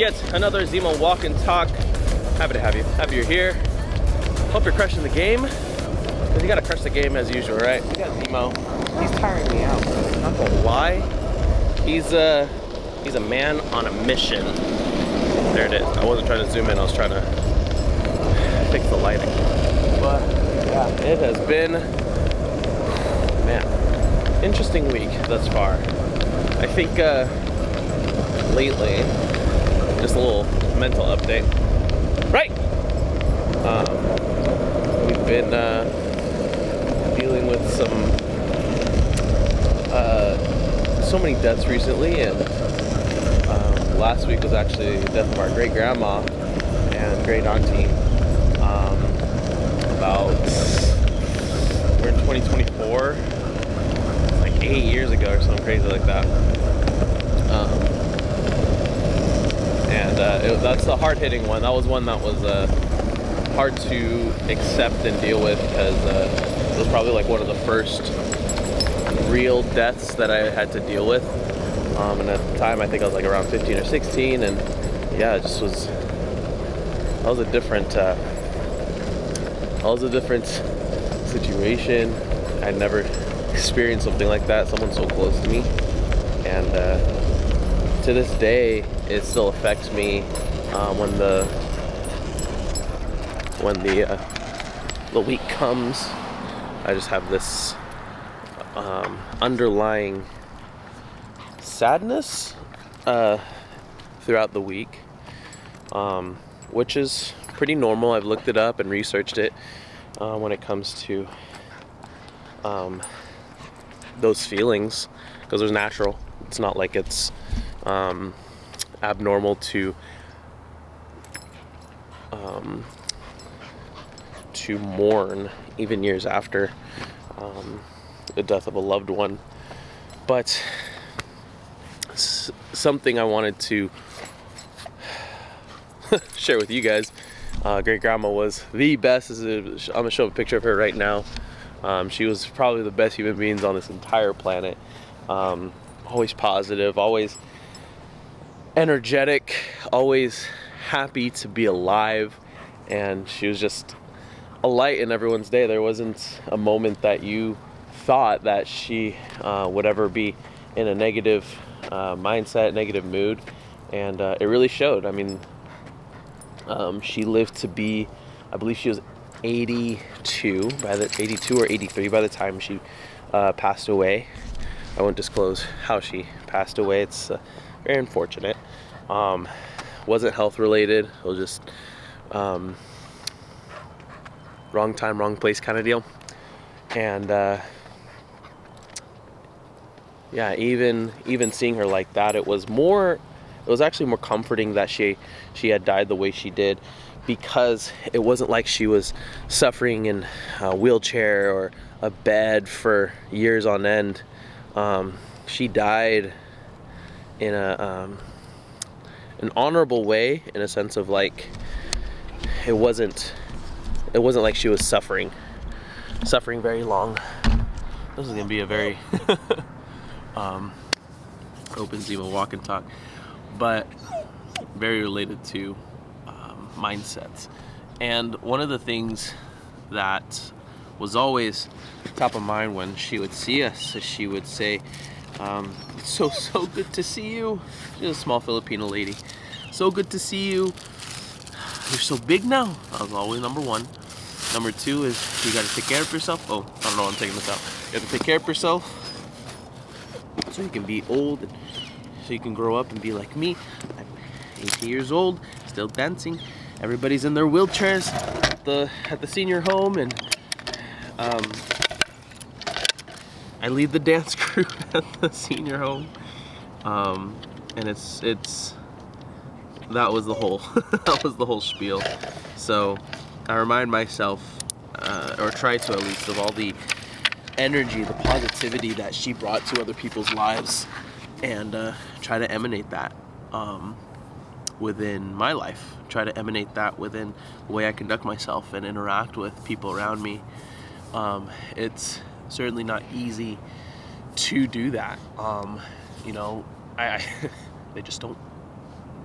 yet another Zemo walk and talk. Happy to have you. Happy you're here. Hope you're crushing the game. Because you gotta crush the game as usual, right? We got Zemo. He's tiring me out. I'm not gonna lie. He's a man on a mission. There it is. I wasn't trying to zoom in. I was trying to fix the lighting. But yeah, it has been, man, interesting week thus far. I think lately, just a little mental update, right? We've been dealing with so many deaths recently, and last week was actually the death of our great grandma and great auntie. We're in 2024, like 8 years ago or something crazy like that. That's the hard-hitting one. That was one that was hard to accept and deal with, because it was probably like one of the first real deaths that I had to deal with. And at the time, I think I was like around 15 or 16, and yeah, it just was. That was a different situation. I'd never experienced something like that. Someone so close to me, and to this day, it still affects me when the week comes. I just have this underlying sadness throughout the week, which is pretty normal. I've looked it up and researched it when it comes to those feelings, because it's natural. It's not like it's abnormal to mourn even years after the death of a loved one. But something I wanted to share with you guys. Great grandma was the best. I'm gonna show a picture of her right now. She was probably the best human beings on this entire planet. Always positive, always energetic, always happy to be alive, and she was just a light in everyone's day. There wasn't a moment that you thought that she would ever be in a negative mindset, negative mood, and it really showed. I mean, she lived to be, I believe she was 82 or 83 by the time she passed away. I won't disclose how she passed away. It's very unfortunate. Wasn't health related. It was just wrong time, wrong place kind of deal. And yeah, even seeing her like that, it was actually more comforting that she had died the way she did, because it wasn't like she was suffering in a wheelchair or a bed for years on end. She died in an honorable way, in a sense of like it wasn't like she was suffering very long. This is gonna be a very open Zemo walk and talk, but very related to mindsets. And one of the things that was always top of mind when she would see us is she would say, "It's so good to see you." She's a small Filipino lady. "So good to see you. You're so big now." That was always number one. Number two is, you got to take care of yourself. Oh, I don't know, I'm taking this out. You have to take care of yourself so you can be old, and so you can grow up and be like me. I'm 18 years old, still dancing. Everybody's in their wheelchairs at the senior home, and I lead the dance group at the senior home. And it's that was the whole that was the whole spiel. So I remind myself, or try to at least, of all the energy, the positivity that she brought to other people's lives, and try to emanate that within my life. Try to emanate that within the way I conduct myself and interact with people around me. It's certainly not easy to do that. I they just don't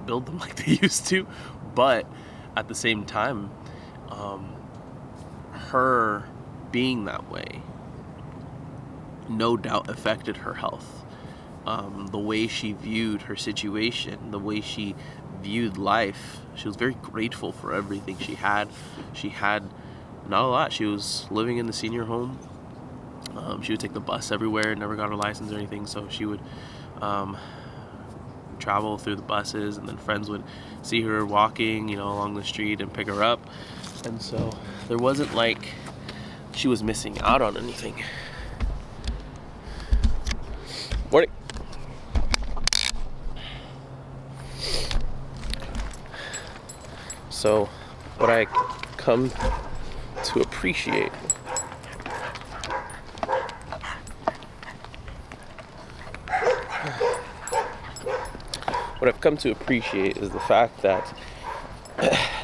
build them like they used to. But at the same time, her being that way no doubt affected her health. The way she viewed her situation, the way she viewed life. She was very grateful for everything she had. She had not a lot. She was living in the senior home. She would take the bus everywhere, never got her license or anything, so she would travel through the buses, and then friends would see her walking, along the street and pick her up. And so there wasn't like she was missing out on anything. Morning. So what I come to appreciate is the fact that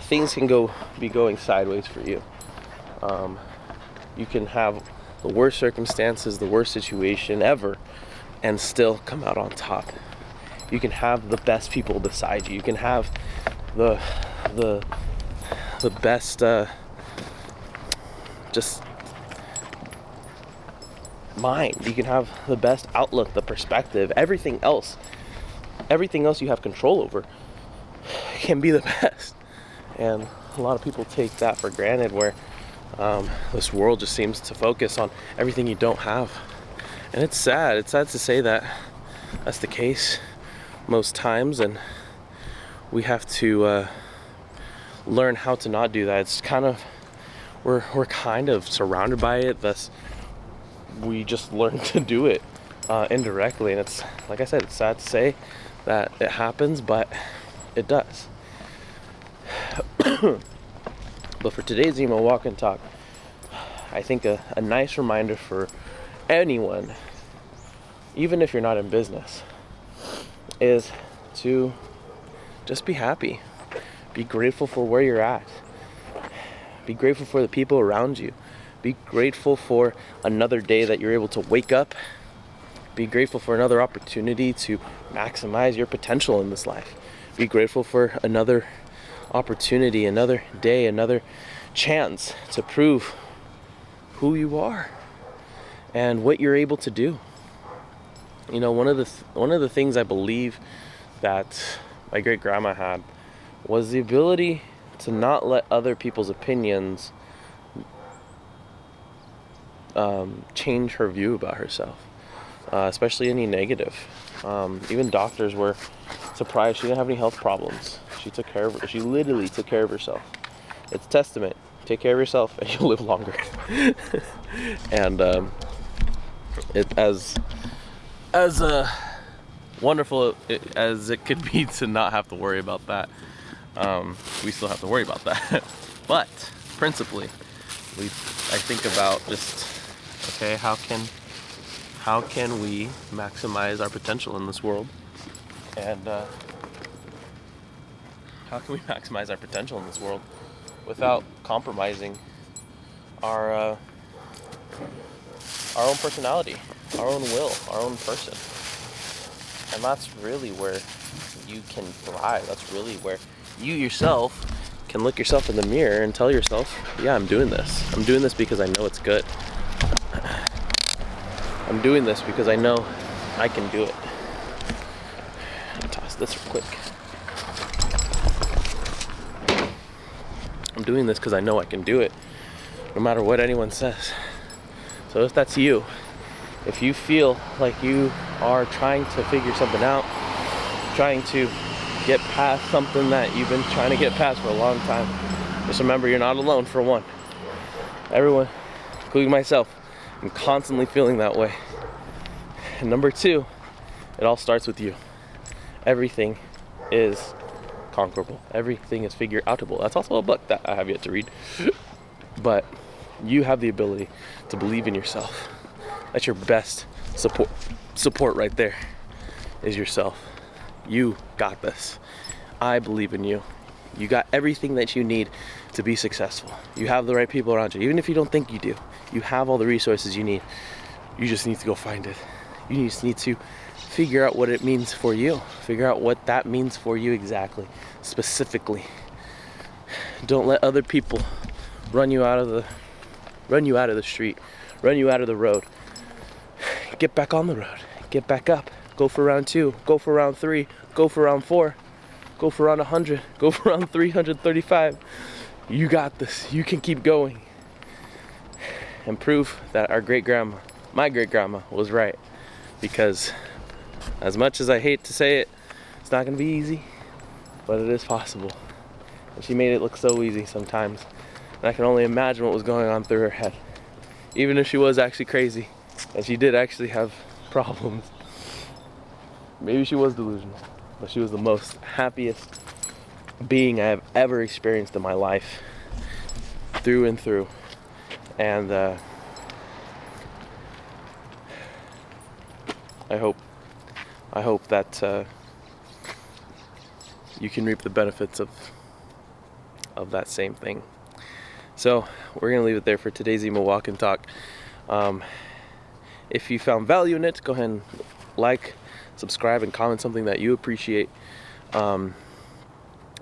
things can be going sideways for you. You can have the worst circumstances, the worst situation ever, and still come out on top. You can have the best people beside you. You can have the best just mind. You can have the best outlook, the perspective, everything else you have control over can be the best. And a lot of people take that for granted, where this world just seems to focus on everything you don't have. And it's sad to say that that's the case most times, and we have to learn how to not do that. It's kind of, we're kind of surrounded by it, thus we just learn to do it indirectly. And it's, like I said, it's sad to say that it happens, but it does. But for today's Zemo Walk and Talk, I think a nice reminder for anyone, even if you're not in business, is to just be happy. Be grateful for where you're at. Be grateful for the people around you. Be grateful for another day that you're able to wake up. Be grateful for another opportunity to maximize your potential in this life. Be grateful for another opportunity, another day, another chance to prove who you are and what you're able to do. One of the things I believe that my great grandma had was the ability to not let other people's opinions change her view about herself, especially any negative. Even doctors were surprised she didn't have any health problems. She literally took care of herself. It's a testament. Take care of yourself and you'll live longer. And as wonderful as it could be to not have to worry about that, we still have to worry about that. But principally, I think about just, okay, how can we maximize our potential in this world? And how can we maximize our potential in this world without compromising our own personality, our own will, our own person? And that's really where you can thrive. That's really where you yourself can look yourself in the mirror and tell yourself, yeah, I'm doing this. I'm doing this because I know it's good. I'm doing this because I know I can do it. I'll toss this real quick. I'm doing this because I know I can do it, no matter what anyone says. So if that's you, if you feel like you are trying to figure something out, trying to get past something that you've been trying to get past for a long time, just remember you're not alone, for one. Everyone, including myself, I'm constantly feeling that way. And number two, it all starts with you. Everything is conquerable. Everything is figure outable. That's also a book that I have yet to read. But you have the ability to believe in yourself. That's your best support right there, is yourself. You got this. I believe in you. You got everything that you need to be successful. You have the right people around you. Even if you don't think you do, you have all the resources you need. You just need to go find it. You just need to figure out what it means for you. Figure out what that means for you exactly, specifically. Don't let other people run you out of the street, run you out of the road. Get back on the road. Get back up. Go for round 2. Go for round 3. Go for round 4. Go for round 100. Go for round 335. You got this. You can keep going. And prove that our great-grandma, my great-grandma, was right. Because as much as I hate to say it, it's not going to be easy, but it is possible. And she made it look so easy sometimes. And I can only imagine what was going on through her head. Even if she was actually crazy, and she did actually have problems. Maybe she was delusional, but she was the most happiest being I have ever experienced in my life, through and through. And I hope that you can reap the benefits of that same thing. So we're gonna leave it there for today's Zemo Walk and Talk. If you found value in it, go ahead and like, subscribe, and comment something that you appreciate. And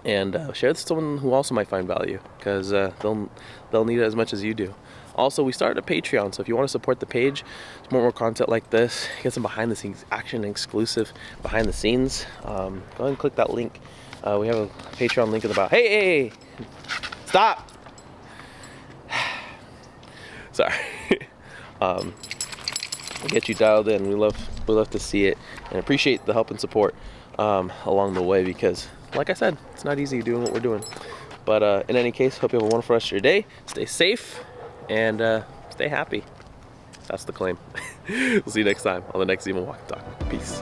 share this with someone who also might find value, because they'll need it as much as you do. Also, we started a Patreon, so if you want to support the page, more content like this, get some behind the scenes action, exclusive behind the scenes, go ahead and click that link. We have a Patreon link in the bio. Hey, stop. Sorry. We'll get you dialed in. We love to see it and appreciate the help and support along the way, because like I said, it's not easy doing what we're doing. But in any case, hope you have a wonderful rest of your day. Stay safe and stay happy. That's the claim. We'll see you next time on the next Zemo Walk and Talk. Peace.